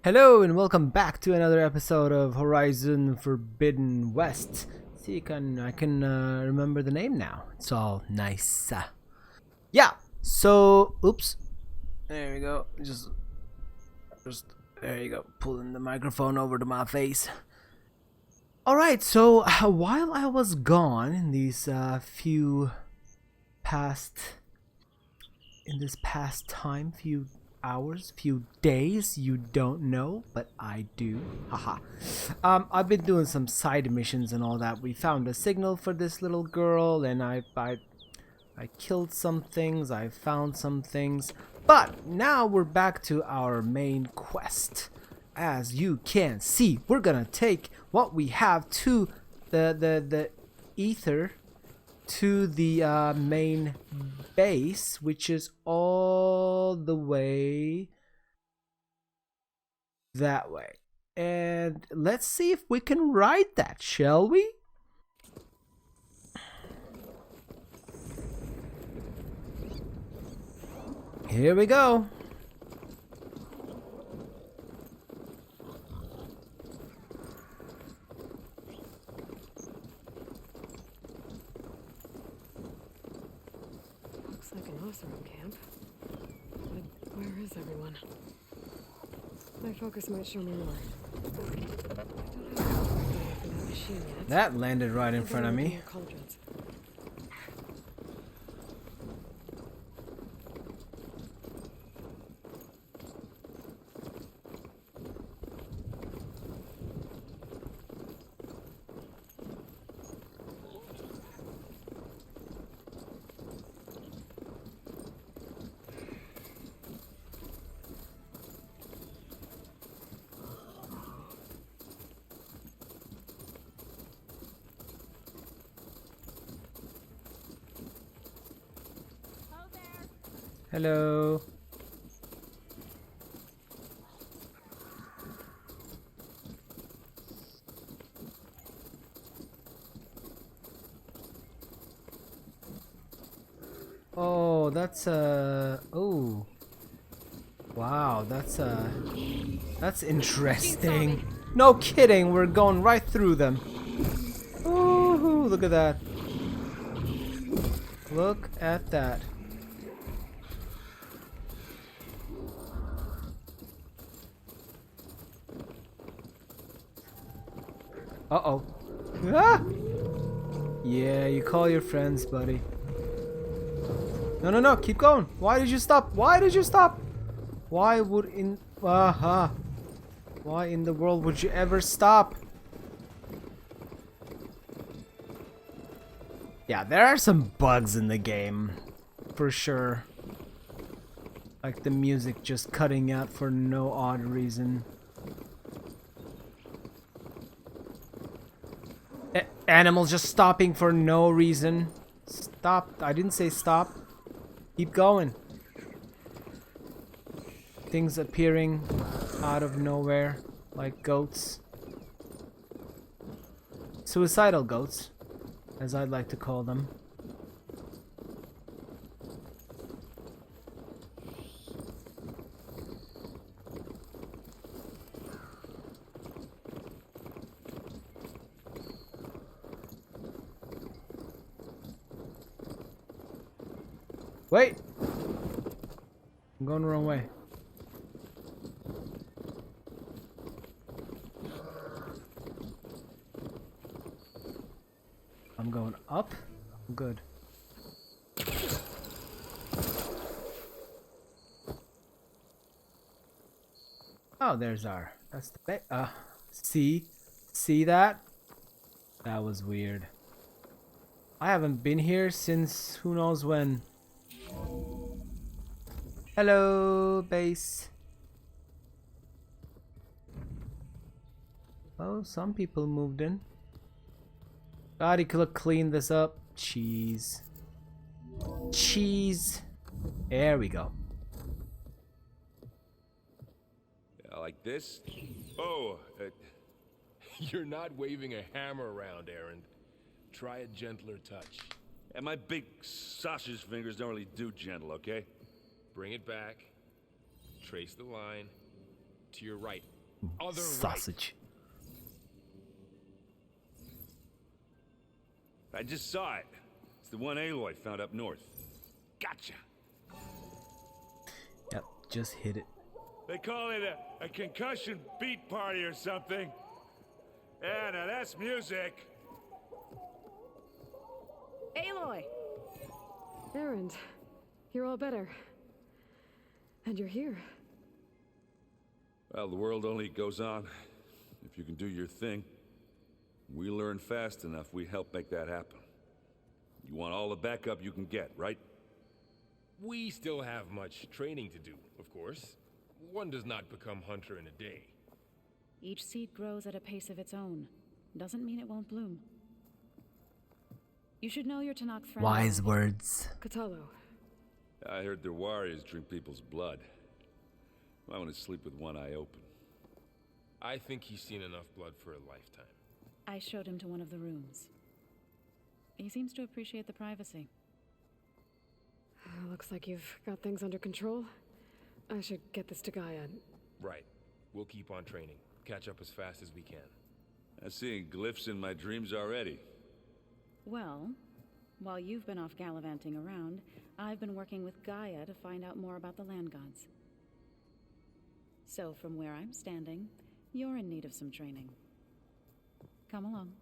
Hello and welcome back to another episode of Horizon Forbidden West. See, I can remember the name now. It's all nice. Yeah. So, oops. There we go. Just there you go. Pulling the microphone over to my face. All right. So while I was gone in these past in this past time, few hours, few days, you don't know, but I do. Haha. I've been doing some side missions and all that. We found a signal for this little girl, and I killed some things. I found some things, but now we're back to our main quest. As you can see, we're gonna take what we have to the ether to the main base, which is all the way that way. And let's see if we can ride that, shall we? Here we go. Looks like an Oseram camp. But where is everyone? My focus might show me more. I don't have a for that machine yet. That landed right in front of me. More cauldrons. Hello. Oh, that's oh. Wow, that's interesting. No kidding, we're going right through them. Ooh, look at that. Look at that. Uh-oh. Ah! Yeah, you call your friends, buddy. No, no, no, keep going. Why did you stop? Why did you stop? Why would in... Why in the world would you ever stop? Yeah, there are some bugs in the game. For sure. Like the music just cutting out for no odd reason. Animals just stopping for no reason. Stop. I didn't say stop. Keep going. Things appearing out of nowhere, like goats. Suicidal goats, as I'd like to call them. Wait! I'm going the wrong way. I'm going up? Good. Oh, there's our... That's the... see? See that? That was weird. I haven't been here since who knows when. Hello, base. Oh, some people moved in. God, he could have cleaned this up. Cheese. Cheese. There we go. Yeah, like this? Oh, you're not waving a hammer around, Aaron. Try a gentler touch. And my big sausage fingers don't really do gentle, okay? Bring it back. Trace the line. To your right. Other Sausage. I just saw it. It's the one Aloy found up north. Gotcha. Yep, just hit it. They call it a concussion beat party or something. Yeah, now that's music. Aloy! Erend, you're all better. And you're here. Well, the world only goes on if you can do your thing. We learn fast enough, we help make that happen. You want all the backup you can get, right? We still have much training to do, of course. One does not become hunter in a day. Each seed grows at a pace of its own. Doesn't mean it won't bloom. You should know your Tanakh friend. Wise words. Katalo. I heard their warriors drink people's blood. I want to sleep with one eye open. I think he's seen enough blood for a lifetime. I showed him to one of the rooms. He seems to appreciate the privacy. Looks like you've got things under control. I should get this to Gaia. Right. We'll keep on training. Catch up as fast as we can. I'm seeing glyphs in my dreams already. Well, while you've been off gallivanting around, I've been working with Gaia to find out more about the land gods. So from where I'm standing, you're in need of some training. Come along.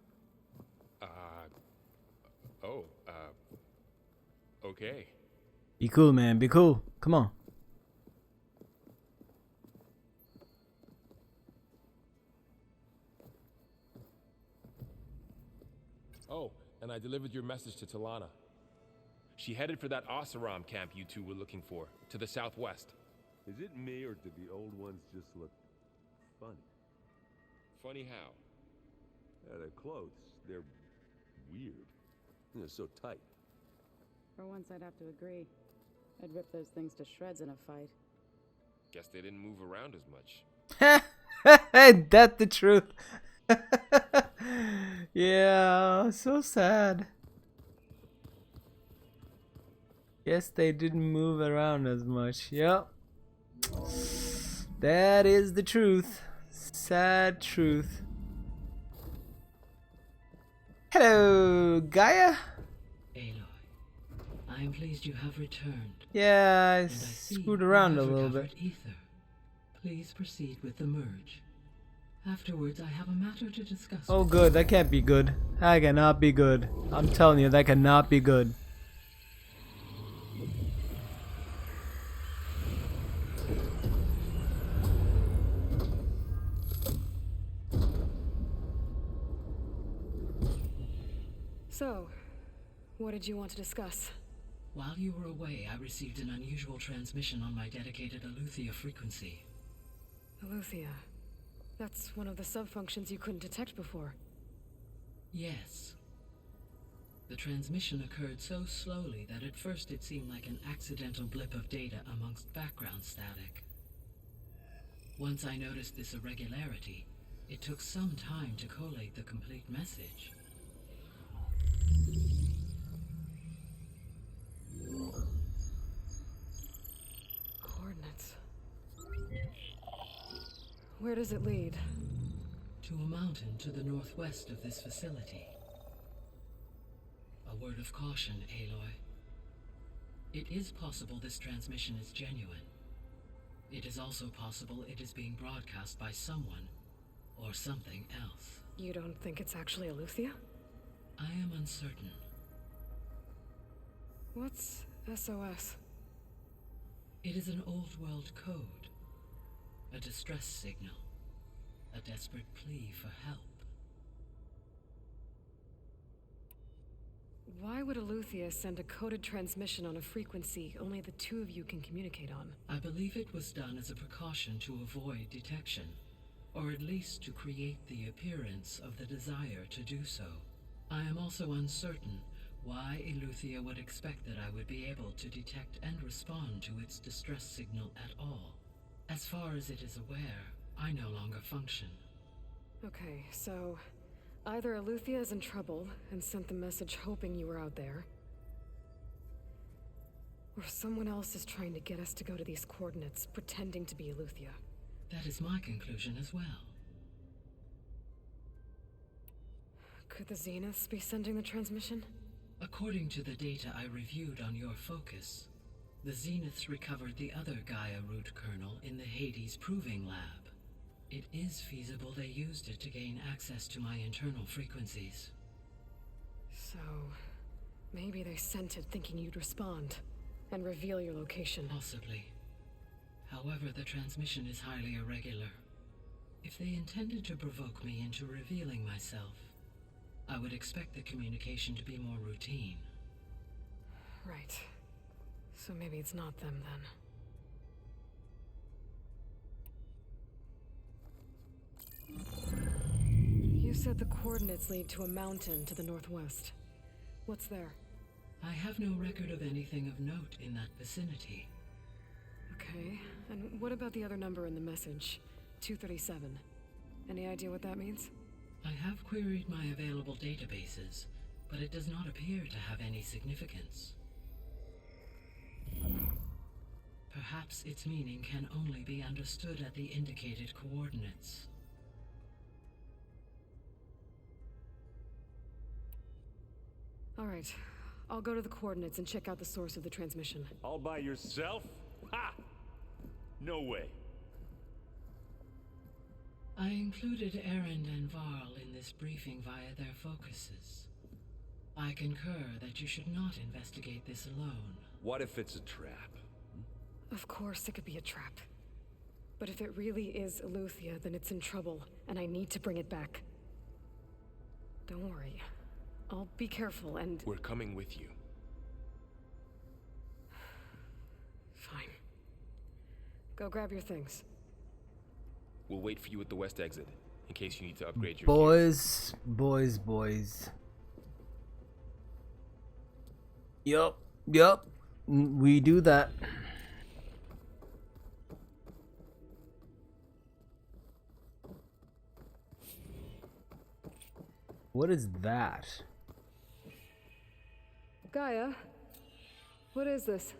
Okay. Be cool, man. Be cool. Come on. Oh, and I delivered your message to Talana. She headed for that Oseram camp you two were looking for, to the southwest. Is it me, or did the old ones just look funny? Funny how? Their clothes, they're weird. They're so tight. For once, I'd have to agree. I'd rip those things to shreds in a fight. Guess they didn't move around as much. Ain't that the truth? Yeah, so sad. Yes, they didn't move around as much. Yep. That is the truth. Sad truth. Hello, Gaia. Aloy, I am pleased you have returned. Yeah, I And I see screwed you around a have little bit. recovered Ether. Please proceed with the merge. Afterwards, I have a matter to discuss. Oh, with good. That can't be good. That cannot be good. I'm telling you, that cannot be good. So, what did you want to discuss? While you were away, I received an unusual transmission on my dedicated Aletheia frequency. Aletheia. That's one of the sub-functions you couldn't detect before. Yes. The transmission occurred so slowly that at first it seemed like an accidental blip of data amongst background static. Once I noticed this irregularity, it took some time to collate the complete message. Coordinates. Where does it lead? To a mountain to the northwest of this facility. A word of caution, Aloy. It is possible this transmission is genuine. It is also possible it is being broadcast by someone or something else. You don't think it's actually Aletheia? I am uncertain. What's SOS? It is an old world code. A distress signal. A desperate plea for help. Why would Aletheia send a coded transmission on a frequency only the two of you can communicate on? I believe it was done as a precaution to avoid detection, or at least to create the appearance of the desire to do so. I am also uncertain why Aletheia would expect that I would be able to detect and respond to its distress signal at all. As far as it is aware, I no longer function. Okay, so either Aletheia is in trouble and sent the message hoping you were out there, or someone else is trying to get us to go to these coordinates pretending to be Aletheia. That is my conclusion as well. Could the Zeniths be sending the transmission? According to the data I reviewed on your focus, the Zeniths recovered the other Gaia root kernel in the Hades Proving Lab. It is feasible they used it to gain access to my internal frequencies. So, maybe they sent it thinking you'd respond and reveal your location. Possibly. However, the transmission is highly irregular. If they intended to provoke me into revealing myself, I would expect the communication to be more routine. Right. So maybe it's not them then. You said the coordinates lead to a mountain to the northwest. What's there? I have no record of anything of note in that vicinity. Okay, and what about the other number in the message? 237. Any idea what that means? I have queried my available databases, but it does not appear to have any significance. Perhaps its meaning can only be understood at the indicated coordinates. All right, I'll go to the coordinates and check out the source of the transmission. All by yourself? Ha! No way. I included Erend and Varl in this briefing via their focuses. I concur that you should not investigate this alone. What if it's a trap? Of course it could be a trap. But if it really is Aleuther, then it's in trouble, and I need to bring it back. Don't worry. I'll be careful and... We're coming with you. Fine. Go grab your things. We'll wait for you at the west exit, in case you need to upgrade your gear. Boys. Yup. We do that. What is that? Gaia? What is this?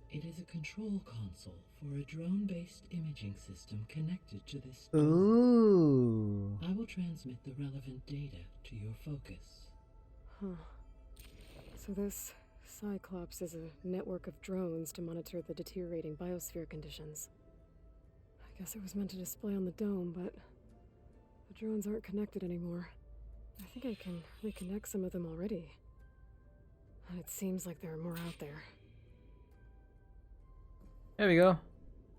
It is a control console for a drone-based imaging system connected to this Ooh. I will transmit the relevant data to your focus. Huh. So this Cyclops is a network of drones to monitor the deteriorating biosphere conditions. I guess it was meant to display on the dome, but the drones aren't connected anymore. I think I can reconnect some of them already. And it seems like there are more out there. There we go.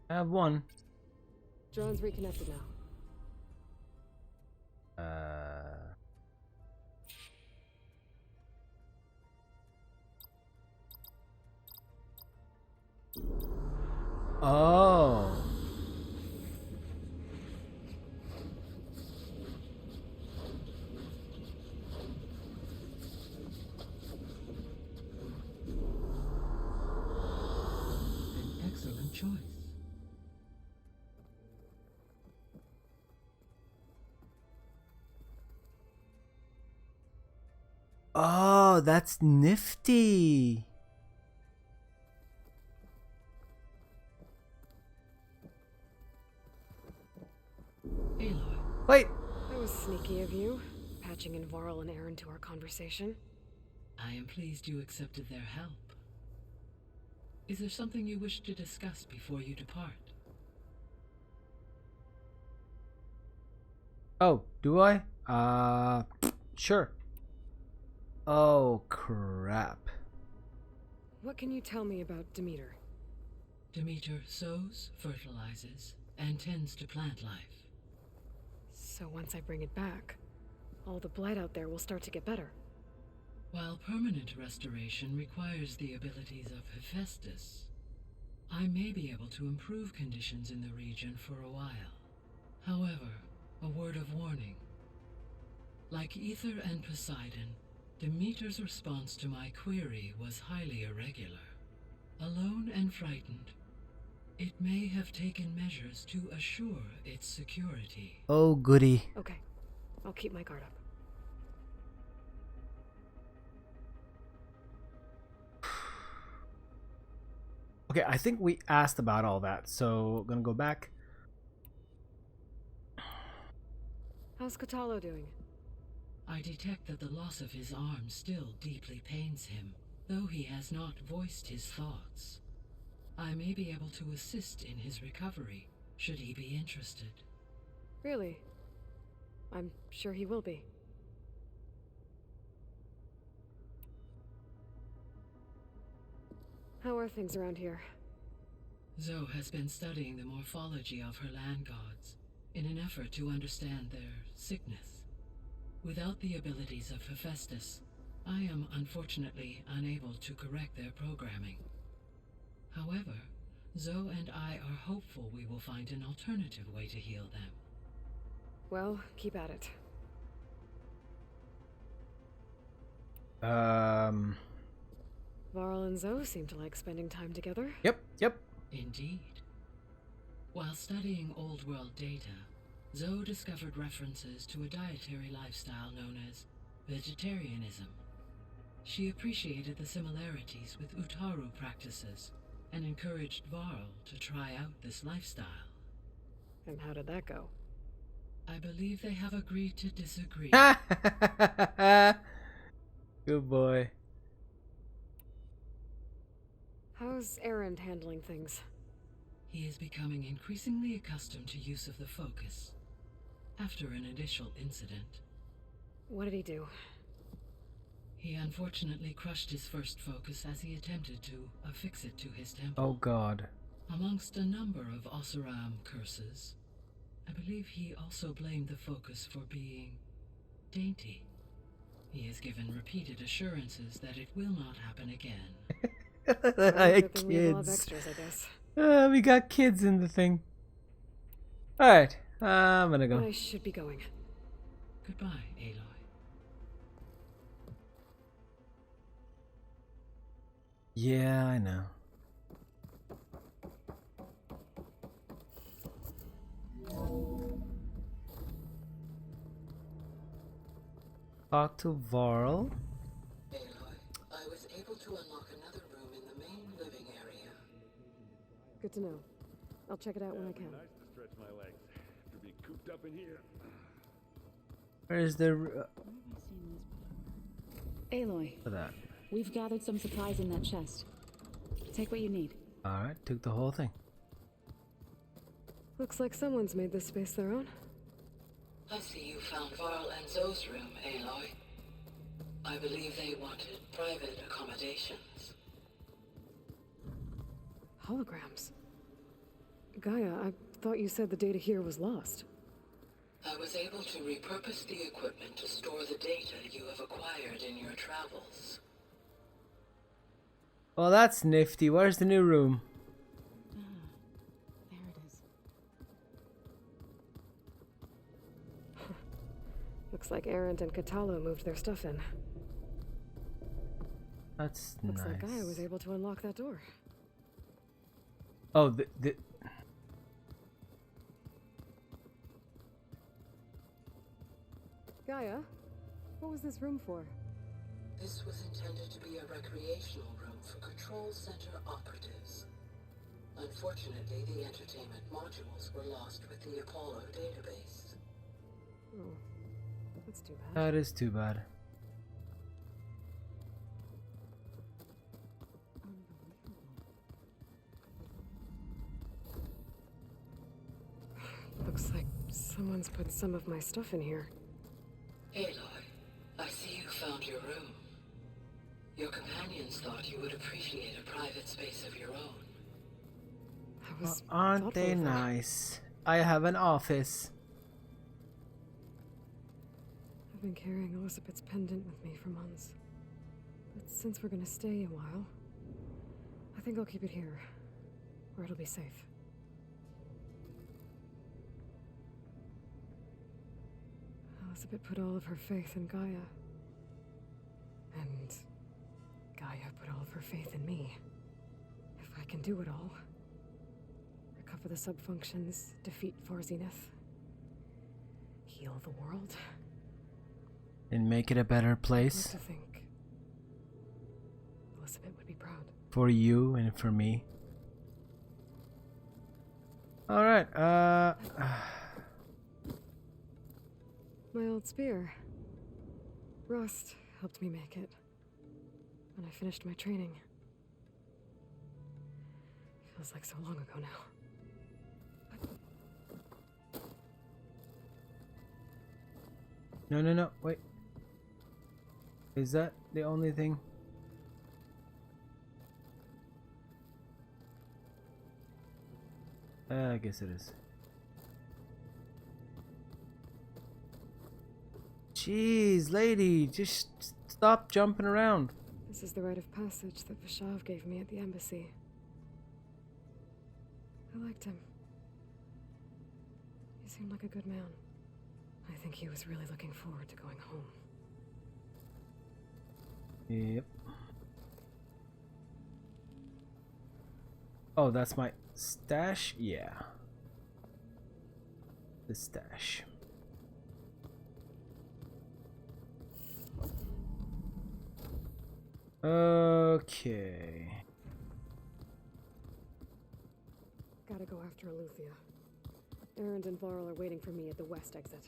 I have one. Drone's reconnected now. Oh. An excellent choice. Oh, that's nifty. Aloy, Wait. That was sneaky of you, patching in Varl and Aaron to our conversation. I am pleased you accepted their help. Is there something you wish to discuss before you depart? Oh, do I? Sure. Oh, crap. What can you tell me about Demeter? Demeter sows, fertilizes, and tends to plant life. So once I bring it back, all the blight out there will start to get better. While permanent restoration requires the abilities of Hephaestus, I may be able to improve conditions in the region for a while. However, a word of warning. Like Ether and Poseidon, Demeter's response to my query was highly irregular. Alone and frightened, it may have taken measures to assure its security. Oh, goody. Okay, I'll keep my guard up. Okay, I think we asked about all that, so gonna go back. How's Katalo doing? I detect that the loss of his arm still deeply pains him, though he has not voiced his thoughts. I may be able to assist in his recovery, should he be interested. Really? I'm sure he will be. How are things around here? Zoe has been studying the morphology of her land gods in an effort to understand their sickness. Without the abilities of Hephaestus, I am unfortunately unable to correct their programming. However, Zoe and I are hopeful we will find an alternative way to heal them. Well, keep at it. Varl and Zoe seem to like spending time together. Yep. Indeed. While studying Old World data, Zoe discovered references to a dietary lifestyle known as vegetarianism. She appreciated the similarities with Utaru practices and encouraged Varl to try out this lifestyle. And how did that go? I believe they have agreed to disagree. Good boy. How's Erend handling things? He is becoming increasingly accustomed to use of the focus. After an initial incident, What did he do? he unfortunately crushed his first focus as he attempted to affix it to his temple. Oh God. Amongst a number of Oseram curses, I believe he also blamed the focus for being dainty. He has given repeated assurances that it will not happen again. Good thing we have a lot of Kids. extras, I guess. We got kids in the thing. Alright, I'm gonna go. I should be going. Goodbye, Aloy. Yeah, I know. Talk to Varl. Aloy, I was able to unlock another room in the main living area. Good to know. I'll check it out when I can. Nice to stretch my legs after being cooped up in here. Where's the Aloy, for that? we've gathered some supplies in that chest. Take what you need. Alright, took the whole thing. Looks like someone's made this space their own. I see you found Varl and Zoe's room, Aloy. I believe they wanted private accommodations. Holograms. Gaia, I thought you said the data here was lost. I was able to repurpose the equipment to store the data you have acquired in your travels. Well, that's nifty. Where's the new room? There it is. Looks like Erend and Katalo moved their stuff in. That's Looks nice. like Gaia was able to unlock that door. Oh, Gaia, what was this room for? This was intended to be a recreational room for Control Center operatives. Unfortunately, the entertainment modules were lost with the Apollo database. Oh, that's too bad. that is too bad. Looks like someone's put some of my stuff in here. Aloy, I see you found your room. Your companions thought you would appreciate a private space of your own. I was Aren't thoughtful they of that. nice? I have an office. I've been carrying Elizabeth's pendant with me for months. But since we're gonna stay a while, I think I'll keep it here, where it'll be safe. Elizabeth put all of her faith in Gaia. And Gaia put all of her faith in me. If I can do it all, recover the subfunctions, defeat Zenith, heal the world, And make it a better I'd like place to think Elizabeth would be proud. for you and for me. Alright, My old spear. Rust helped me make it when I finished my training. Feels like so long ago now. No, wait. Is that the only thing? I guess it is. Jeez, lady, just stop jumping around. This is the rite of passage that Vashav gave me at the embassy. I liked him. He seemed like a good man. I think he was really looking forward to going home. Yep. Oh, that's my stash? Yeah. The stash. Okay. Gotta go after Aletheia. Erend and Varl are waiting for me at the west exit.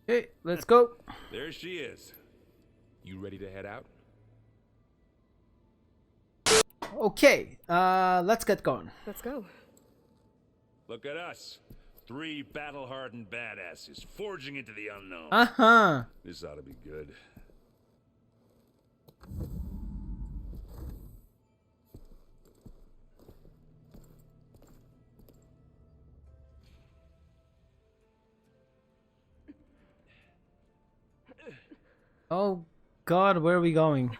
Okay, let's go. There she is. You ready to head out? Okay, let's get going. Let's go. Look at us. 3 battle-hardened badasses forging into the unknown. Uh-huh. This ought to be good. Oh God, where are we going?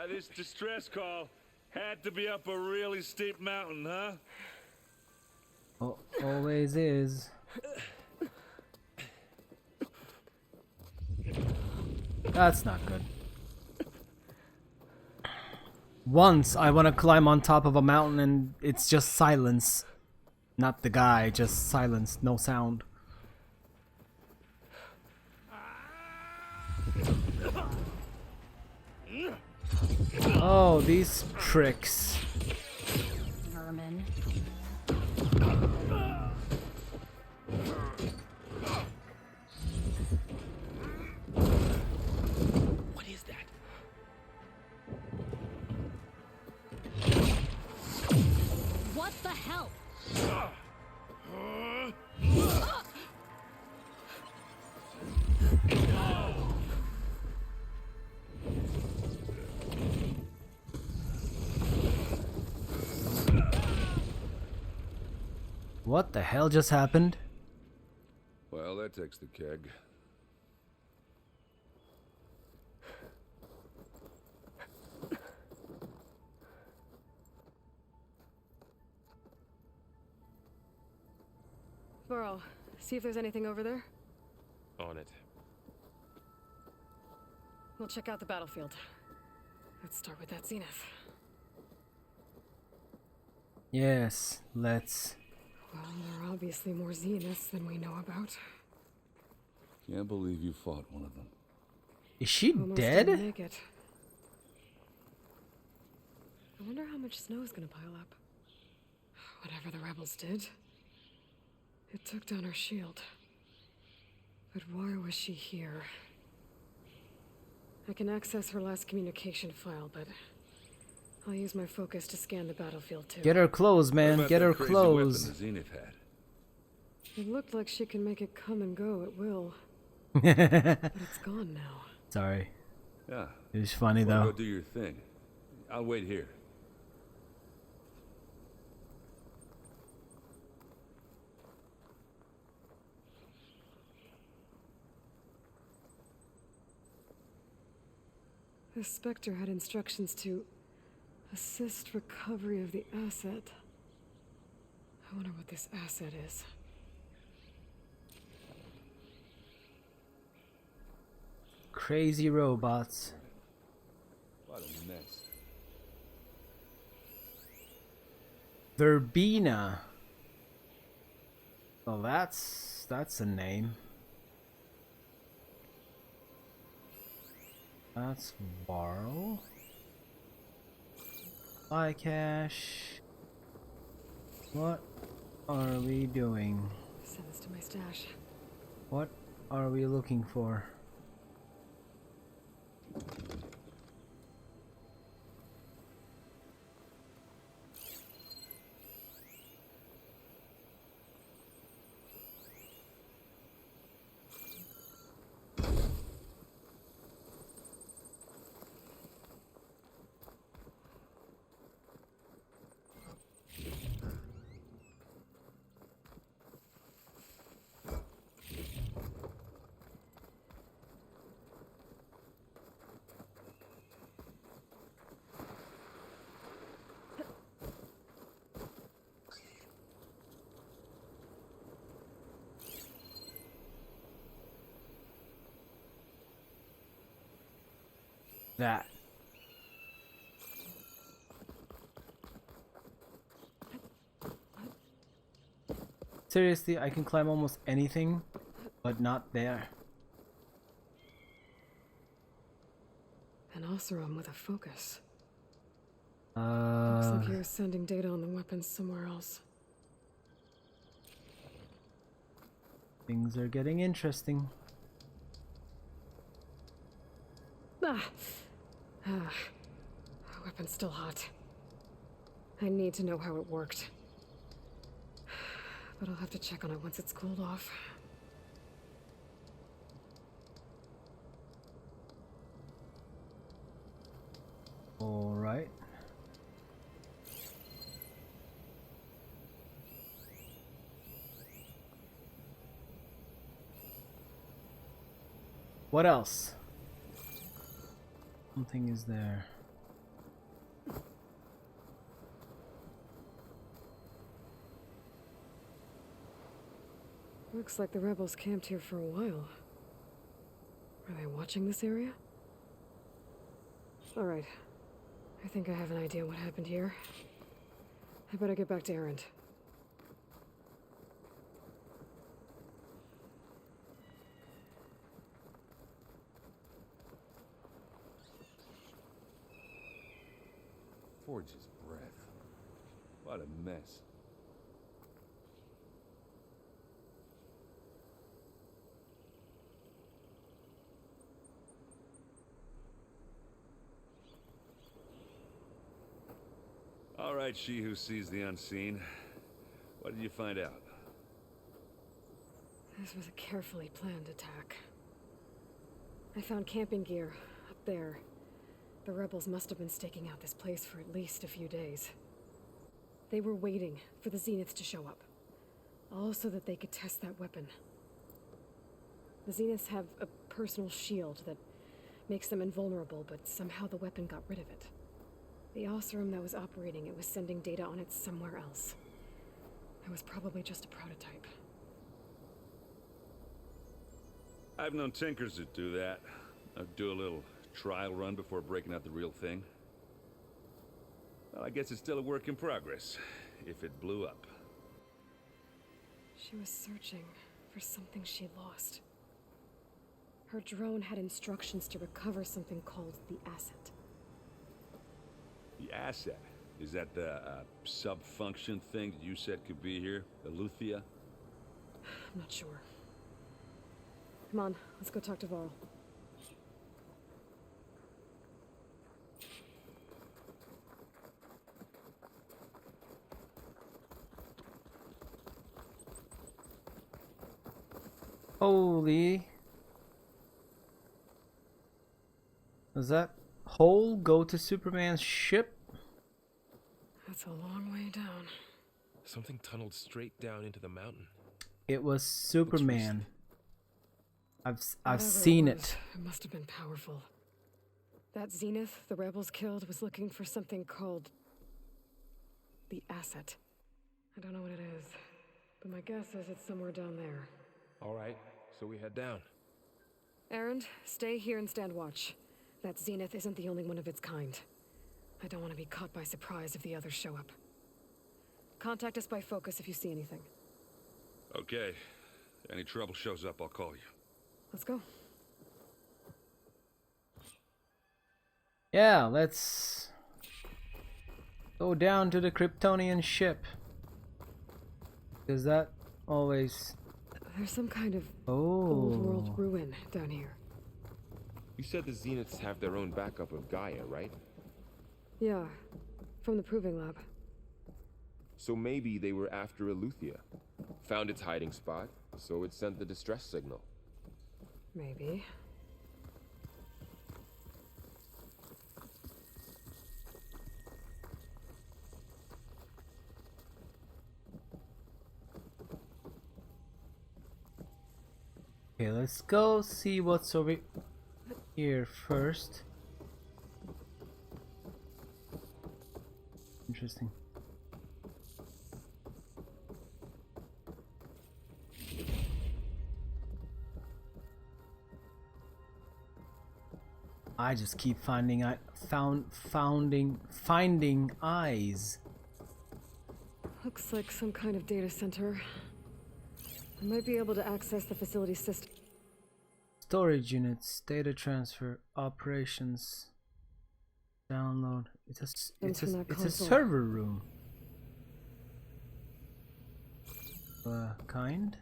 This distress call had to be up a really steep mountain, huh? Oh, always is. That's not good. Once I want to climb on top of a mountain and it's just silence. Not the guy, just silence, no sound. Oh, these pricks. Vermin. What is that? What the hell? What the hell just happened? Well, that takes the keg. Varl, see if there's anything over there. On it. We'll check out the battlefield. Let's start with that zenith. Yes, let's. Well, there are obviously more zeniths than we know about. Can't believe you fought one of them. Is she Almost dead? didn't make it. I wonder how much snow is gonna pile up. Whatever the rebels did, it took down her shield. But why was she here? I can access her last communication file, but I'll use my focus to scan the battlefield too. Get her clothes, What man. about Get that her crazy clothes. weapon the Zenith had? It looked like she can make it come and go at will, but it's gone now. Sorry. Yeah. It was funny Well, though. go do your thing. I'll wait here. The Spectre had instructions to assist recovery of the asset. I wonder what this asset is. Crazy robots. What a mess. Verbena. Well, that's a name. That's Varl. Hi, Cash. What are we doing? Send this to my stash. What are we looking for? That. Seriously, I can climb almost anything, but not there. An Oseram with a focus. Looks like he was sending data on the weapons somewhere else. Things are getting interesting. Weapon's still hot. I need to know how it worked. But I'll have to check on it once it's cooled off. All right. What else? Something is there. Looks like the rebels camped here for a while. Are they watching this area? Alright. I think I have an idea what happened here. I better get back to Erend. Forge's breath. What a mess. All right, she who sees the unseen. What did you find out? This was a carefully planned attack. I found camping gear up there. The rebels must have been staking out this place for at least a few days. They were waiting for the Zeniths to show up, all so that they could test that weapon. The Zeniths have a personal shield that makes them invulnerable, but somehow the weapon got rid of it. The Oseram that was operating it was sending data on it somewhere else. It was probably just a prototype. I've known tinkers that do that. I'd do a little trial run before breaking out the real thing. Well, I guess it's still a work in progress, if it blew up. She was searching for something she lost. Her drone had instructions to recover something called the asset. The asset? Is that the sub-function thing that you said could be here? The Luthia? I'm not sure. Come on, let's go talk to Varl. Holy. Does that hole go to Superman's ship? That's a long way down. Something tunneled straight down into the mountain. It was Superman. I've Whatever seen was, it. It must have been powerful. That Zenith the rebels killed was looking for something called the asset. I don't know what it is, but my guess is it's somewhere down there. All right, so we head down. Erend, stay here and stand watch. That Zenith isn't the only one of its kind. I don't want to be caught by surprise if the others show up. Contact us by focus if you see anything. Okay. Any trouble shows up, I'll call you. Let's go. Yeah, let's go down to the Kryptonian ship. Because that always There's some kind of old world Oh. ruin down here. You said the Zeniths have their own backup of Gaia, right? Yeah, from the proving lab. So maybe they were after Eleuthia. Found its hiding spot, so it sent the distress signal. Maybe. Okay, let's go see what's over here first. Interesting. I just keep finding eyes. Looks like some kind of data center. I might be able to access the facility system. Storage units, data transfer, operations, download. It's a server room. Kind.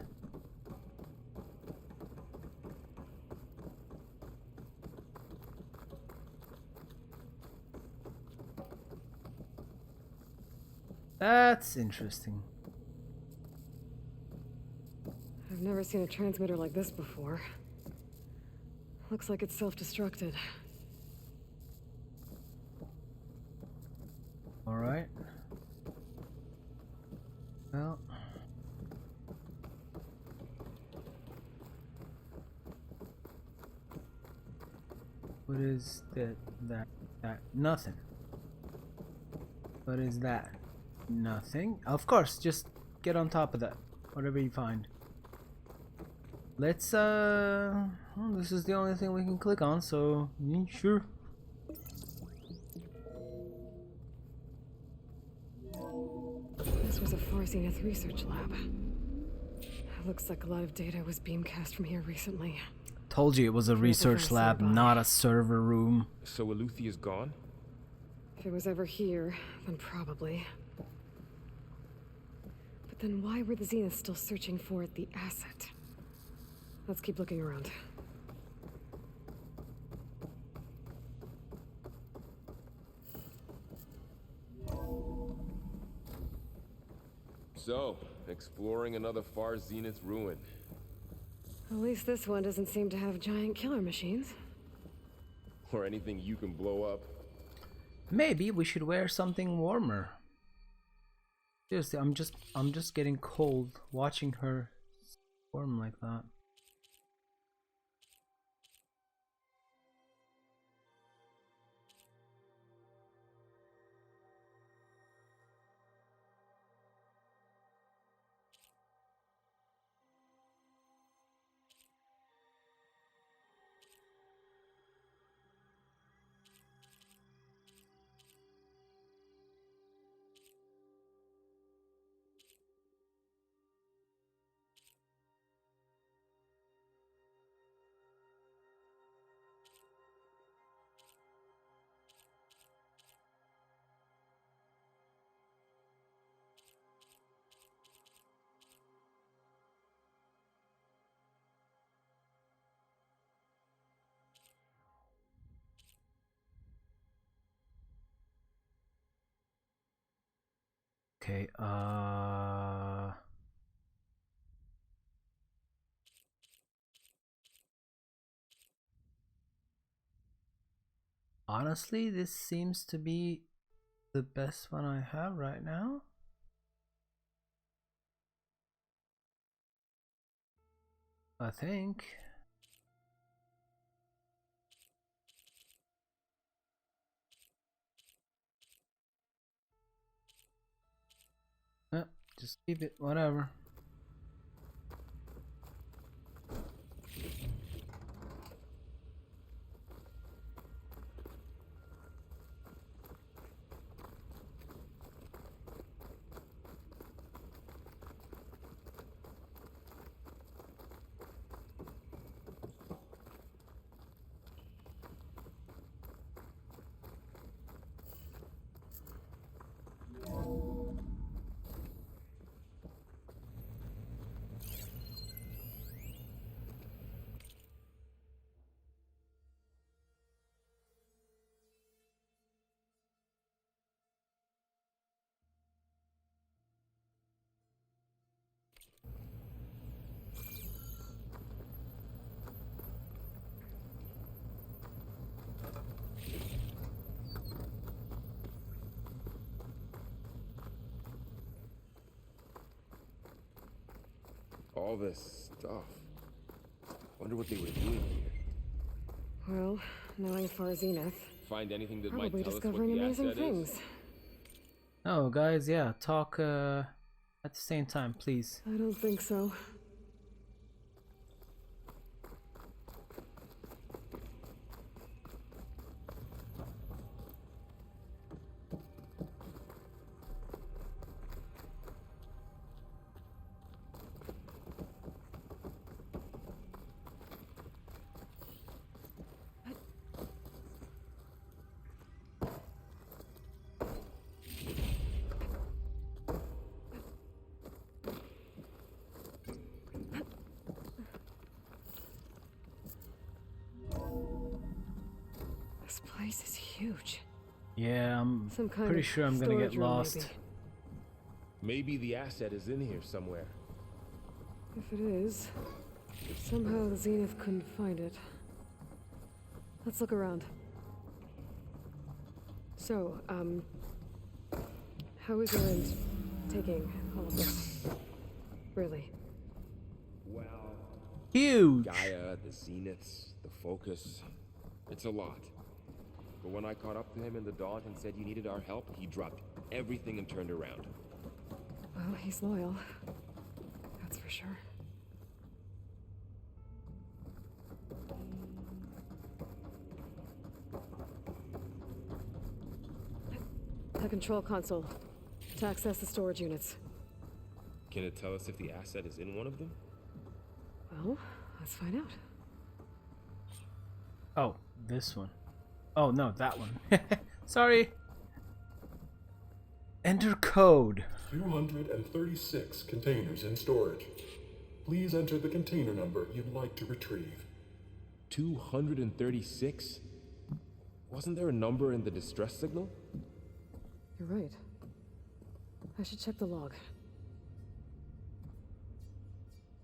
That's interesting. I've never seen a transmitter like this before. Looks like it's self-destructed. All right. Well. What is that? Nothing. What is that? Nothing. Of course, just get on top of that. Whatever you find. Let's well, this is the only thing we can click on, so sure. This was a Far Zenith research lab. Looks like a lot of data was beamcast from here recently. Told you it was a research lab, not a server room. So Eleuthea's gone? If it was ever here, then probably. But then why were the Zeniths still searching for the asset? Let's keep looking around. So, exploring another Far Zenith ruin. At least this one doesn't seem to have giant killer machines. Or anything you can blow up. Maybe we should wear something warmer. Seriously, I'm just getting cold watching her warm like that. Okay, honestly, this seems to be the best one I have right now. I think. Just keep it, whatever. all this stuff. Wonder what they were doing here. Well, knowing Far Zenith, Find anything that might probably tell us what discovering the amazing asset things. is? Oh, guys, yeah, talk at the same time, please. I don't think so. This place is huge. Yeah, I'm Some kind pretty of sure I'm gonna get storage room, lost. Maybe the asset is in here somewhere. If it is, somehow the Zenith couldn't find it. Let's look around. So, how is Erend taking all of this? Really? Well, Huge! Gaia, the Zeniths, the Focus. It's a lot. But when I caught up to him in the Dawn and said you needed our help, he dropped everything and turned around. Well, he's loyal. That's for sure. The control console. To access the storage units. Can it tell us if the asset is in one of them? Well, let's find out. Oh, this one. Oh, no, that one. Sorry. Enter code. 236 containers in storage. Please enter the container number you'd like to retrieve. 236? Wasn't there a number in the distress signal? You're right. I should check the log.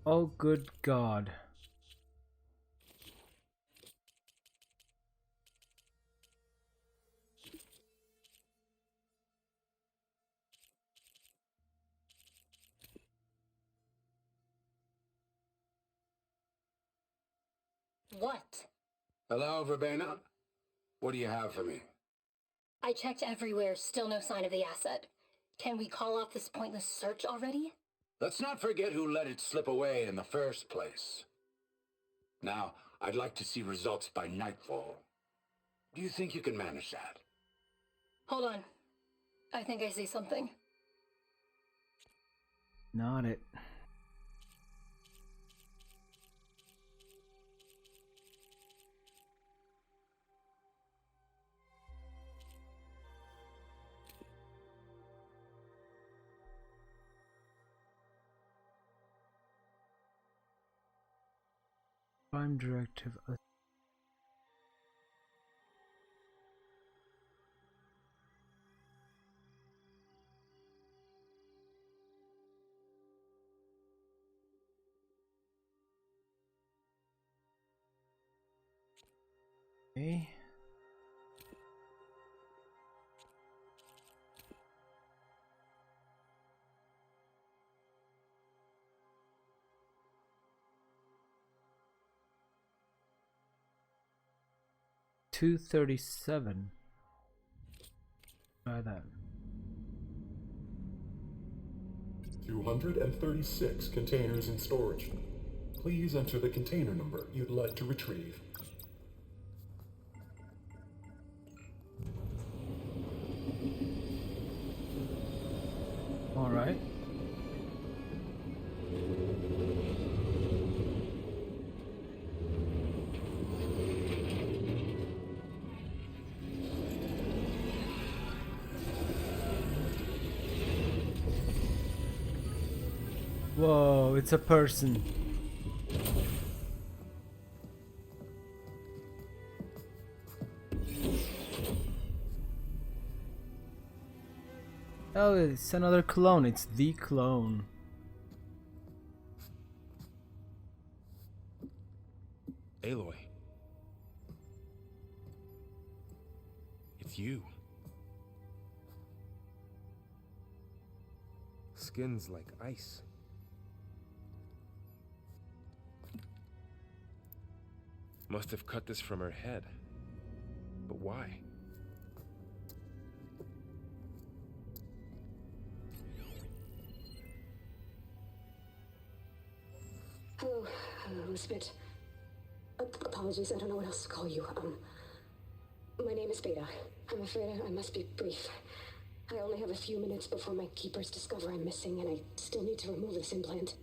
Oh, good God. What? Hello, Verbena. What do you have for me? I checked everywhere, still no sign of the asset. Can we call off this pointless search already? Let's not forget who let it slip away in the first place. Now, I'd like to see results by nightfall. Do you think you can manage that? Hold on. I think I see something. Not it. Prime directive. Okay. $237. Try that. 236 containers in storage. Please enter the container number you'd like to retrieve. All right. Whoa, it's a person. Oh, it's another clone. It's the clone. Aloy. It's you. Skin's like ice. Must have cut this from her head. But why? Hello, Elizabeth. Apologies, I don't know what else to call you. My name is Beta. I'm afraid I must be brief. I only have a few minutes before my keepers discover I'm missing, and I still need to remove this implant.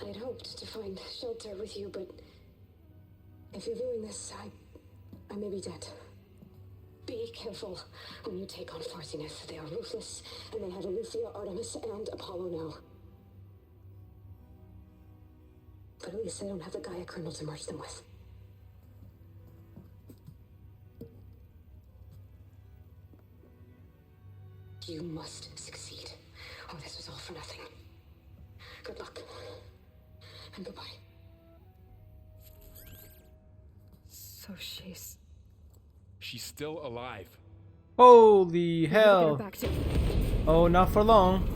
I had hoped to find shelter with you, but if you're viewing this, I may be dead. Be careful when you take on Farsineth. They are ruthless, and they have Aletheia, Artemis, and Apollo now. But at least I don't have the Gaia kernel to merge them with. You must succeed, or this was all for nothing. Good luck, and goodbye. So she's still alive. Holy Get her hell. back to... Oh, not for long.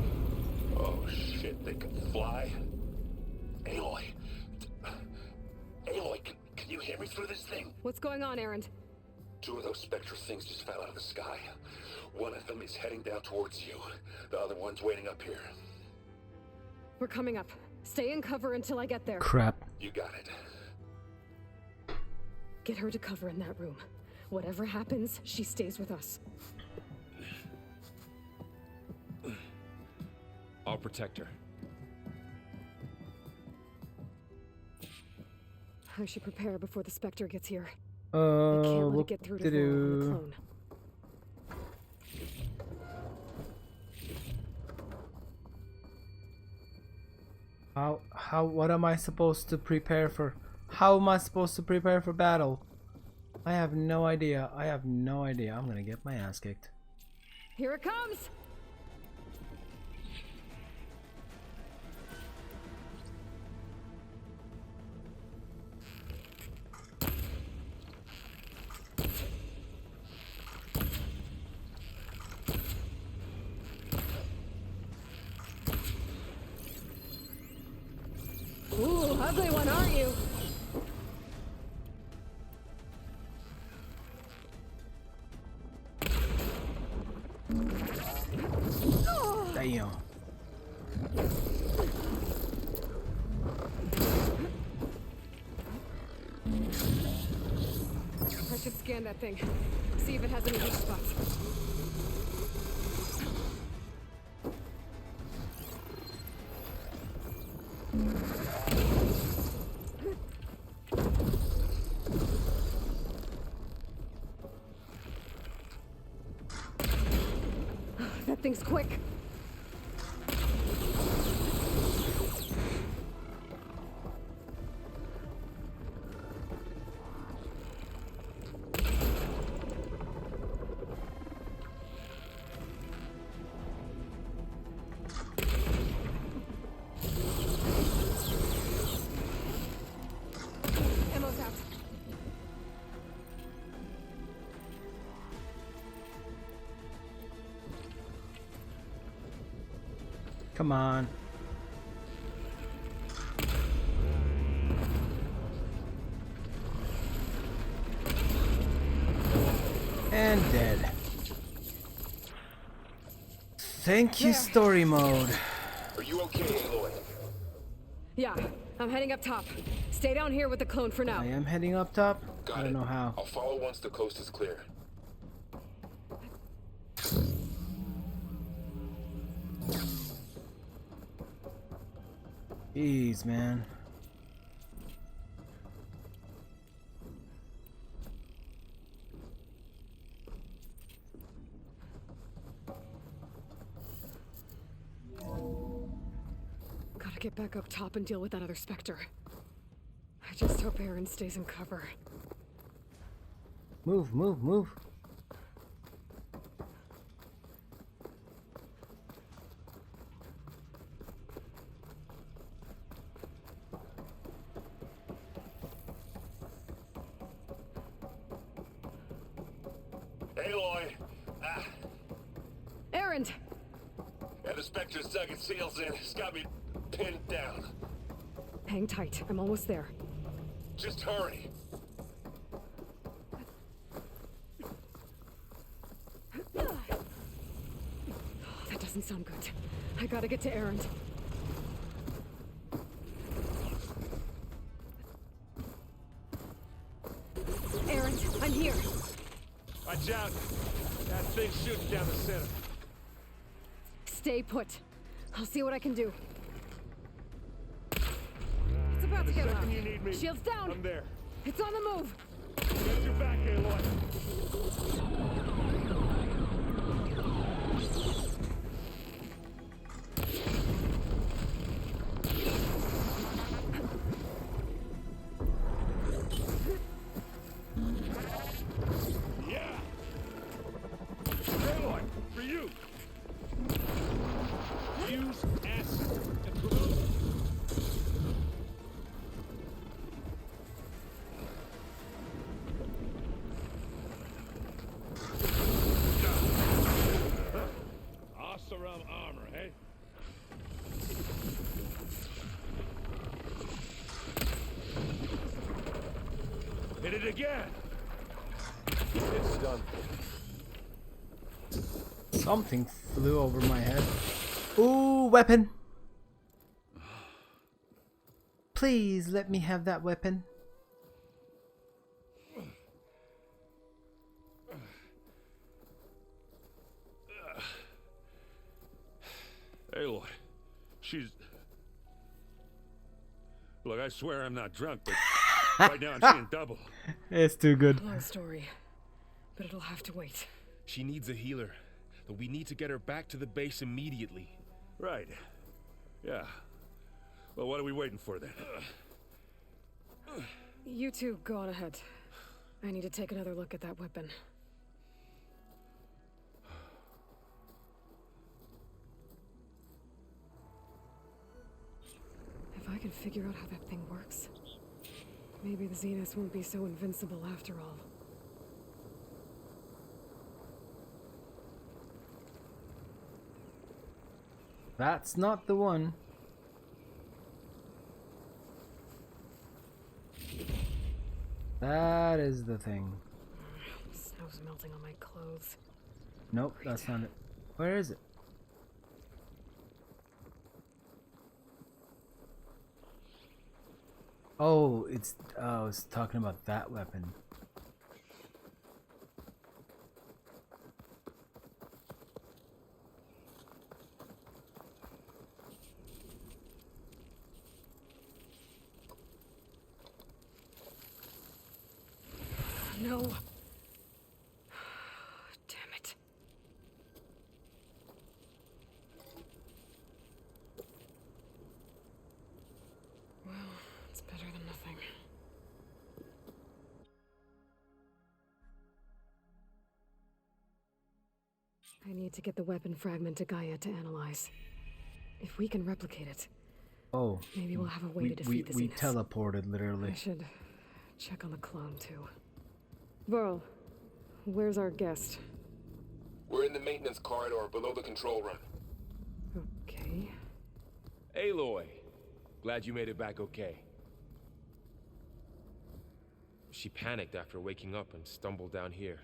Oh shit, they can fly? Aloy. Aloy, can you hear me through this thing? What's going on, Erend? 2 of those spectral things just fell out of the sky. One of them is heading down towards you. The other one's waiting up here. We're coming up. Stay in cover until I get there. Crap. You got it. Get her to cover in that room. Whatever happens, she stays with us. I'll protect her. I should prepare before the Spectre gets here. I can't let what it get through to to Vora on the do? clone. What am I supposed to prepare for? How am I supposed to prepare for battle? I have no idea. I have no idea. I'm gonna get my ass kicked. Here it comes! Ooh, ugly one, aren't you? Damn. I should scan that thing. See if it has any weak spots. That thing's quick. Ammo's out. Come on. And dead. Thank you, story mode. Are you okay, Aloy? Yeah, I'm heading up top. Stay down here with the clone for now. I am heading up top. Got I don't it. know how. I'll follow once the coast is clear. Jeez, man. Gotta get back up top and deal with that other Spectre. I just hope Aaron stays in cover. Move, move, move. Aloy! Aaron! Yeah, the Spectre's dug its heels in. It's got me pinned down. Hang tight. I'm almost there. Just hurry. doesn't sound good. I gotta get to Erend. Erend, I'm here. Watch out! That thing's shooting down the center. Stay put. I'll see what I can do. It's about to get loud. Second you need me, Shields down. I'm there. It's on the move. Get your back, Aloy. Yeah! Aloy, for you! Use acid and glue. Oseram armor, hey? Hit it again! It's done. Something flew over my head. Ooh, weapon! Please let me have that weapon. Aloy, she's... Look, I swear I'm not drunk, but right now I'm seeing double. It's too good. Long story, but it'll have to wait. She needs a healer, but we need to get her back to the base immediately. Right. Yeah. Well, what are we waiting for then? You two go on ahead. I need to take another look at that weapon. If I can figure out how that thing works, maybe the Zeniths won't be so invincible after all. That's not the one. That is the thing. Snow's melting on my clothes. Nope, that's not it. Where is it? Oh, it's. I was talking about that weapon. No. Damn it. Well, it's better than nothing. I need to get the weapon fragment to Gaia to analyze. If we can replicate it, Oh. maybe we'll have a way to defeat the we Zeniths. teleported literally. I should check on the clone too. Varl, where's our guest? We're in the maintenance corridor below the control room. Okay. Aloy, glad you made it back okay. She panicked after waking up and stumbled down here.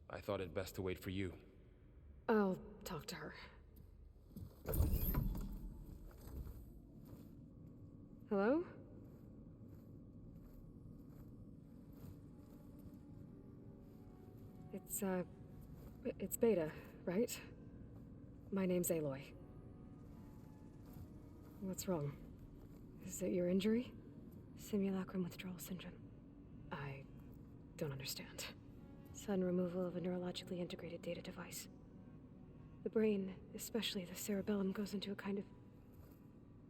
I thought it best to wait for you. I'll talk to her. Hello? It's Beta, right? My name's Aloy. What's wrong? Is it your injury? Simulacrum withdrawal syndrome. I don't understand. Sudden removal of a neurologically integrated data device. The brain, especially the cerebellum, goes into a kind of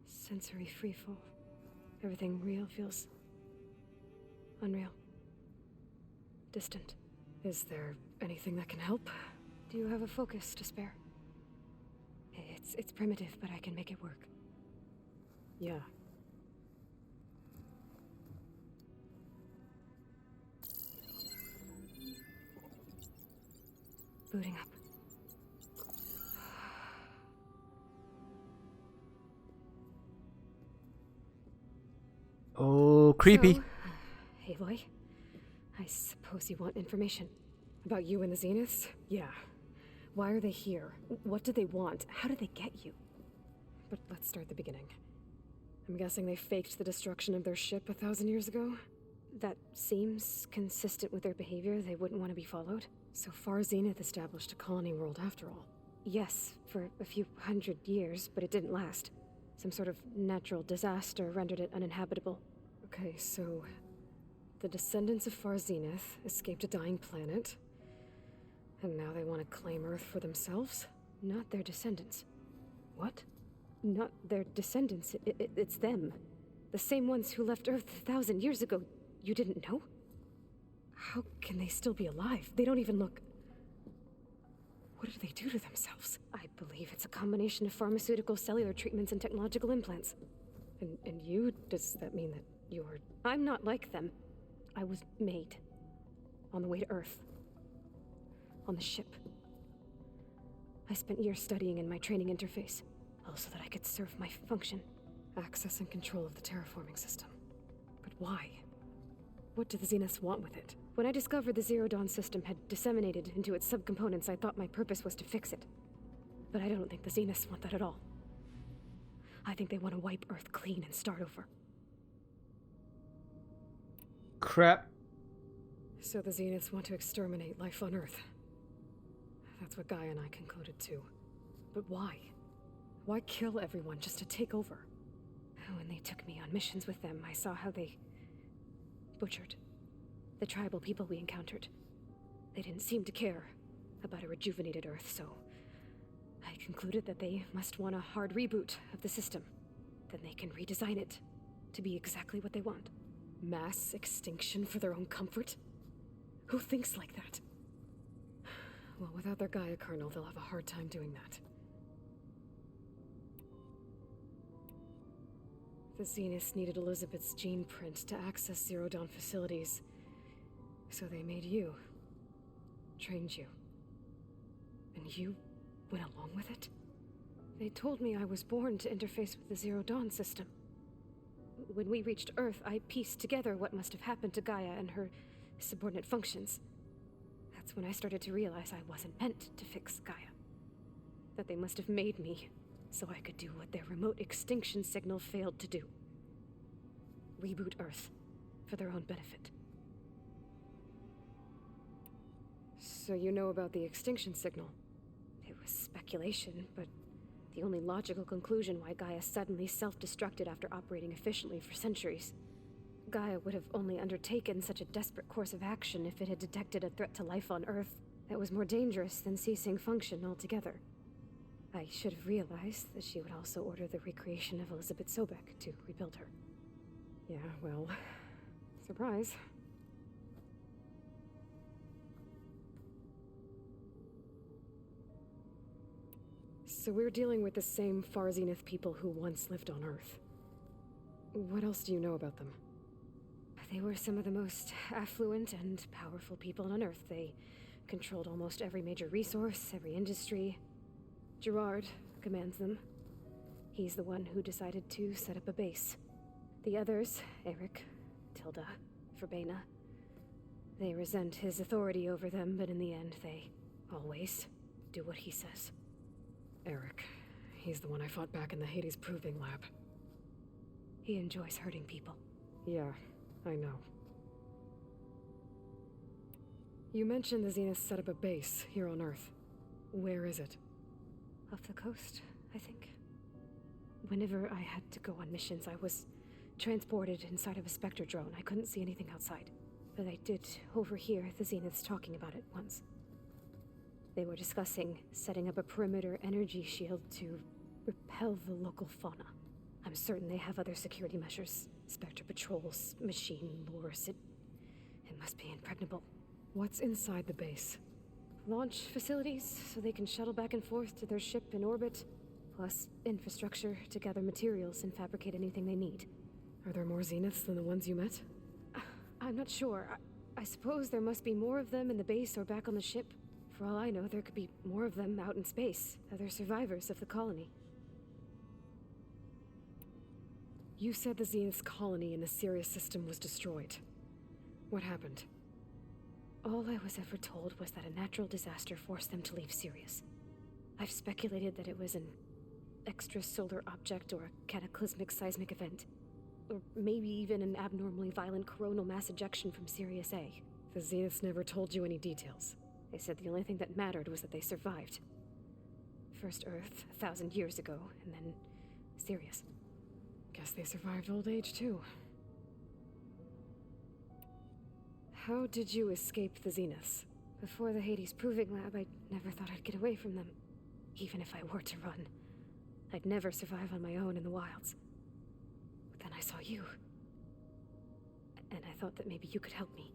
sensory freefall. Everything real feels unreal. Distant. Is there anything that can help? Do you have a focus to spare? It's primitive, but I can make it work. Yeah. Booting up. Oh, creepy. So, Aloy, I suppose you want information. About you and the Zeniths? Yeah. Why are they here? What do they want? How did they get you? But let's start at the beginning. I'm guessing they faked the destruction of their ship 1,000 years ago? That seems consistent with their behavior. They wouldn't want to be followed. So far, Zenith established a colony world after all. Yes, for a few hundred years, but it didn't last. Some sort of natural disaster rendered it uninhabitable. Okay, so the descendants of Far Zenith escaped a dying planet, and now they want to claim Earth for themselves? Not their descendants. What? Not their descendants. It's them. The same ones who left Earth 1,000 years ago. You didn't know? How can they still be alive? They don't even look... What did they do to themselves? I believe it's a combination of pharmaceutical, cellular treatments, and technological implants. And you? Does that mean that you're... I'm not like them. I was made. On the way to Earth. On the ship. I spent years studying in my training interface, all so that I could serve my function. Access and control of the terraforming system. But why? What do the Zeniths want with it? When I discovered the Zero Dawn system had disseminated into its subcomponents, I thought my purpose was to fix it. But I don't think the Zeniths want that at all. I think they want to wipe Earth clean and start over. Crap. So the Zeniths want to exterminate life on Earth. That's what Gaia and I concluded too. But why? Why kill everyone just to take over? When they took me on missions with them, I saw how they butchered the tribal people we encountered. They didn't seem to care about a rejuvenated Earth, so I concluded that they must want a hard reboot of the system. Then they can redesign it to be exactly what they want. Mass extinction for their own comfort? Who thinks like that? Well, without their Gaia kernel, they'll have a hard time doing that. The Zeniths needed Elizabeth's gene print to access Zero Dawn facilities. So they made you. Trained you. And you went along with it? They told me I was born to interface with the Zero Dawn system. When we reached Earth, I pieced together what must have happened to Gaia and her subordinate functions. That's when I started to realize I wasn't meant to fix Gaia. That they must have made me so I could do what their remote extinction signal failed to do. Reboot Earth for their own benefit. So you know about the extinction signal? It was speculation, but the only logical conclusion why Gaia suddenly self-destructed after operating efficiently for centuries. Gaia would have only undertaken such a desperate course of action if it had detected a threat to life on Earth that was more dangerous than ceasing function altogether. I should have realized that she would also order the recreation of Elizabeth Sobek to rebuild her. Yeah, well, surprise. So we're dealing with the same Far Zenith people who once lived on Earth. What else do you know about them? They were some of the most affluent and powerful people on Earth. They controlled almost every major resource, every industry. Gerard commands them. He's the one who decided to set up a base. The others, Eric, Tilda, Verbena, they resent his authority over them, but in the end, they always do what he says. Eric. He's the one I fought back in the Hades Proving Lab. He enjoys hurting people. Yeah, I know. You mentioned the Zenith set up a base here on Earth. Where is it? Off the coast, I think. Whenever I had to go on missions, I was transported inside of a Spectre drone. I couldn't see anything outside. But I did overhear the Zeniths talking about it once. They were discussing setting up a perimeter energy shield to repel the local fauna. I'm certain they have other security measures. Spectre patrols, machine lures. It must be impregnable. What's inside the base? Launch facilities, so they can shuttle back and forth to their ship in orbit. Plus infrastructure to gather materials and fabricate anything they need. Are there more Zeniths than the ones you met? I'm not sure. I suppose there must be more of them in the base or back on the ship. For all I know, there could be more of them out in space, other survivors of the colony. You said the Zenith's colony in the Sirius system was destroyed. What happened? All I was ever told was that a natural disaster forced them to leave Sirius. I've speculated that it was an extrasolar object or a cataclysmic seismic event. Or maybe even an abnormally violent coronal mass ejection from Sirius A. The Zeniths never told you any details. They said the only thing that mattered was that they survived. First Earth, 1,000 years ago, and then Sirius. Guess they survived old age, too. How did you escape the Zeniths? Before the Hades Proving Lab, I never thought I'd get away from them. Even if I were to run. I'd never survive on my own in the wilds. But then I saw you. And I thought that maybe you could help me.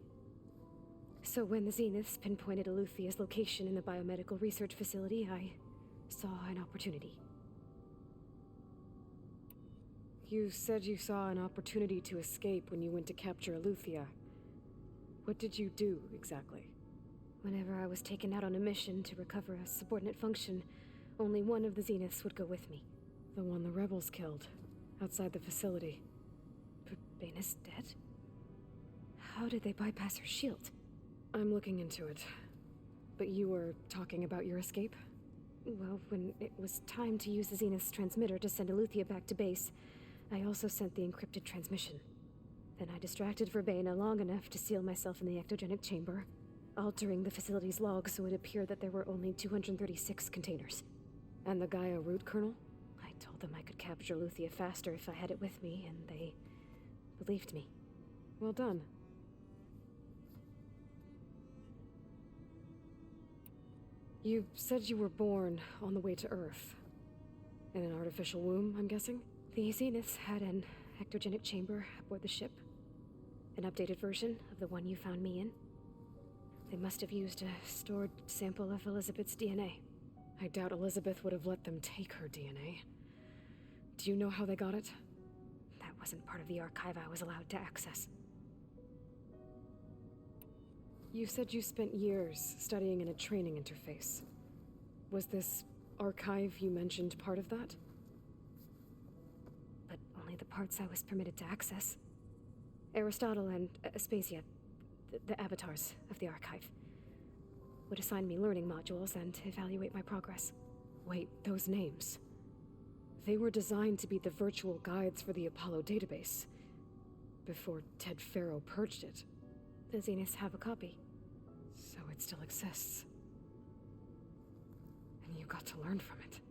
So when the Zeniths pinpointed Eluthia's location in the biomedical research facility, I saw an opportunity. You said you saw an opportunity to escape when you went to capture Eluthia. What did you do, exactly? Whenever I was taken out on a mission to recover a subordinate function, only one of the Zeniths would go with me. The one the rebels killed, outside the facility. But Baina's dead? How did they bypass her shield? I'm looking into it. But you were talking about your escape? Well, when it was time to use the Zenith's transmitter to send Eluthia back to base, I also sent the encrypted transmission. Then I distracted Verbena long enough to seal myself in the ectogenic chamber, altering the facility's log so it appeared that there were only 236 containers. And the Gaia root kernel? I told them I could capture Eluthia faster if I had it with me, and they believed me. Well done. You said you were born on the way to Earth. In an artificial womb, I'm guessing? The Zeniths had an ectogenic chamber aboard the ship. An updated version of the one you found me in. They must have used a stored sample of Elizabeth's DNA. I doubt Elizabeth would have let them take her DNA. Do you know how they got it? That wasn't part of the archive I was allowed to access. You said you spent years studying in a training interface. Was this archive you mentioned part of that? But only the parts I was permitted to access. Aristotle and Aspasia, the avatars of the archive, would assign me learning modules and evaluate my progress. Wait, those names. They were designed to be the virtual guides for the Apollo database. Before Ted Faro purged it. The Zeniths have a copy. So it still exists. And you got to learn from it.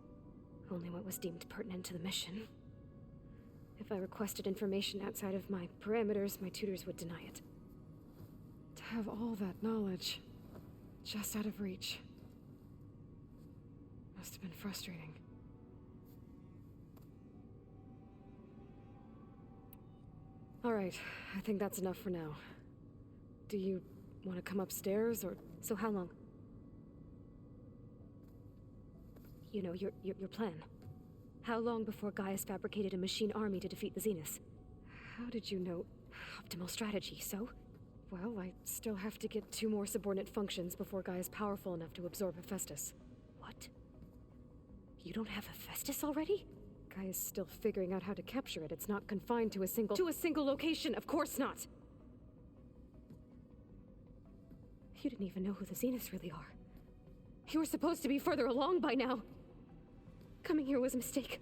Only what was deemed pertinent to the mission. If I requested information outside of my parameters, my tutors would deny it. To have all that knowledge, just out of reach. Must have been frustrating. All right, I think that's enough for now. Do you want to come upstairs, or... So how long? You know, your plan. How long before Gaius fabricated a machine army to defeat the Zeniths? How did you know? Optimal strategy, so? Well, I still have to get 2 more subordinate functions before Gaia's powerful enough to absorb Hephaestus. What? You don't have Hephaestus already? Gaia's still figuring out how to capture it. It's not confined to a single... To a single location, of course not! You didn't even know who the Zeniths really are. You were supposed to be further along by now. Coming here was a mistake.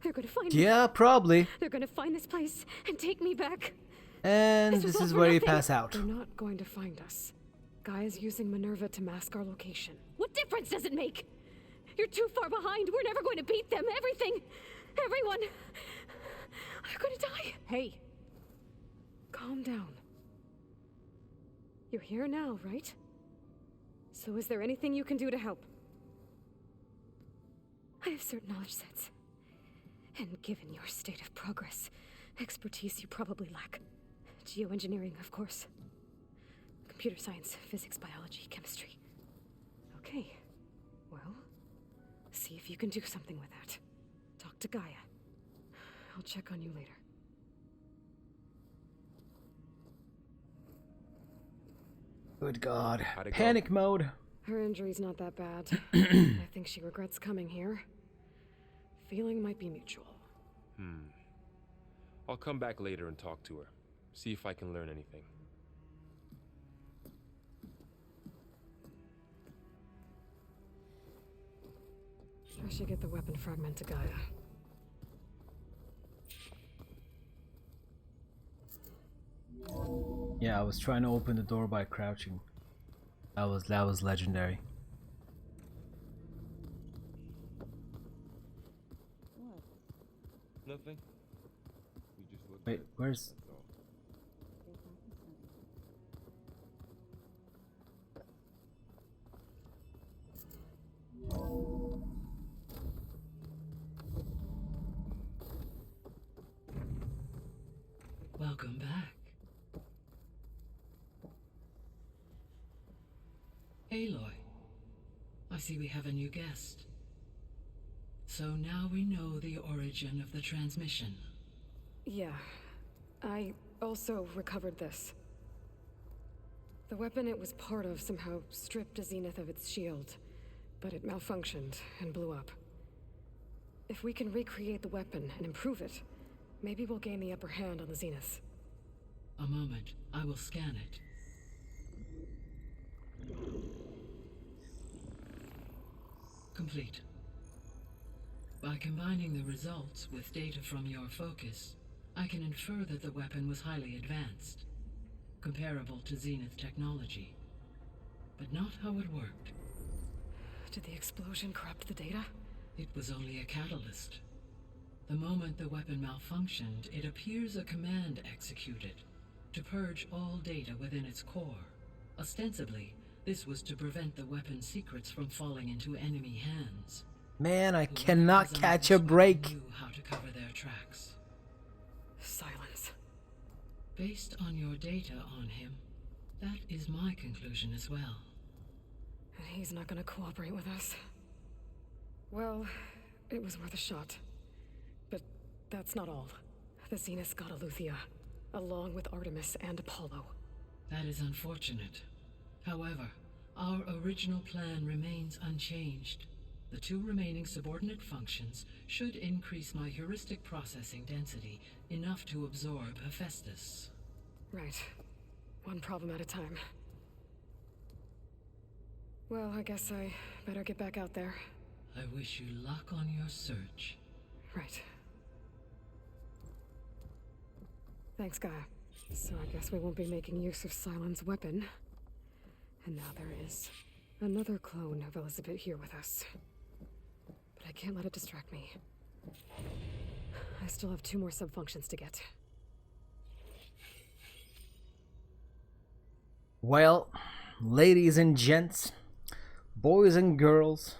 They're gonna find me. Yeah, probably. They're gonna find this place and take me back. And this is where you pass out. They're not going to find us. Gaia's using Minerva to mask our location. What difference does it make? You're too far behind. We're never going to beat them. Everything, everyone, are gonna die. Hey, calm down. You're here now, right? So is there anything you can do to help? I have certain knowledge sets. And given your state of progress, expertise you probably lack. Geoengineering, of course. Computer science, physics, biology, chemistry. Okay. Well, see if you can do something with that. Talk to Gaia. I'll check on you later. Good God. How'd it go? Panic mode. Her injury's not that bad. I think she regrets coming here. Feeling might be mutual. I'll come back later and talk to her. See if I can learn anything. I should get the weapon fragment to Gaia. Yeah, I was trying to open the door by crouching. That was legendary. Nothing. We just looked Wait, at it, where's... that's all. Welcome back. Aloy, I see we have a new guest. So now we know the origin of the transmission. Yeah. I also recovered this. The weapon it was part of somehow stripped a Zenith of its shield, but it malfunctioned and blew up. If we can recreate the weapon and improve it, maybe we'll gain the upper hand on the Zeniths. A moment, I will scan it. Complete. By combining the results with data from your focus, I can infer that the weapon was highly advanced, comparable to Zenith technology, but not how it worked. Did the explosion corrupt the data? It was only a catalyst. The moment the weapon malfunctioned, it appears a command executed to purge all data within its core. Ostensibly, this was to prevent the weapon's secrets from falling into enemy hands. Man, I Whoever cannot designed catch this a weapon break. knew how to cover their tracks. Silence. Based on your data on him, that is my conclusion as well. And he's not gonna cooperate with us. Well, it was worth a shot. But that's not all. The Zeniths got Aleuthyia, along with Artemis and Apollo. That is unfortunate. However, our original plan remains unchanged. The two remaining subordinate functions should increase my heuristic processing density enough to absorb Hephaestus. Right. One problem at a time. Well, I guess I better get back out there. I wish you luck on your search. Right. Thanks, Gaia. So I guess we won't be making use of Cylon's weapon. And now there is another clone of Elizabeth here with us. But I can't let it distract me. I still have 2 more subfunctions to get. Well, ladies and gents, boys and girls,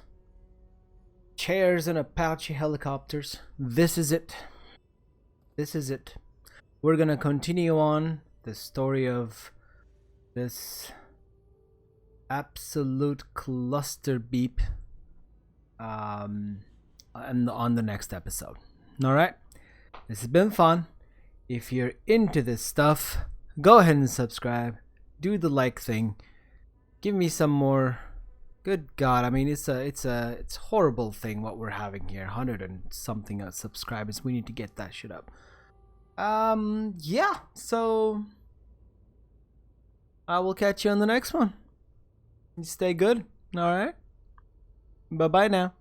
chairs and Apache helicopters, this is it. This is it. We're gonna continue on the story of this absolute cluster beep and on the next episode. All right, this has been fun. If you're into this stuff, go ahead and subscribe, do the like thing, give me some more. Good God, I mean, it's a horrible thing what we're having here. 100 and something subscribers. We need to get that shit up. Yeah, so I will catch you on the next one. You stay good. All right, bye bye now.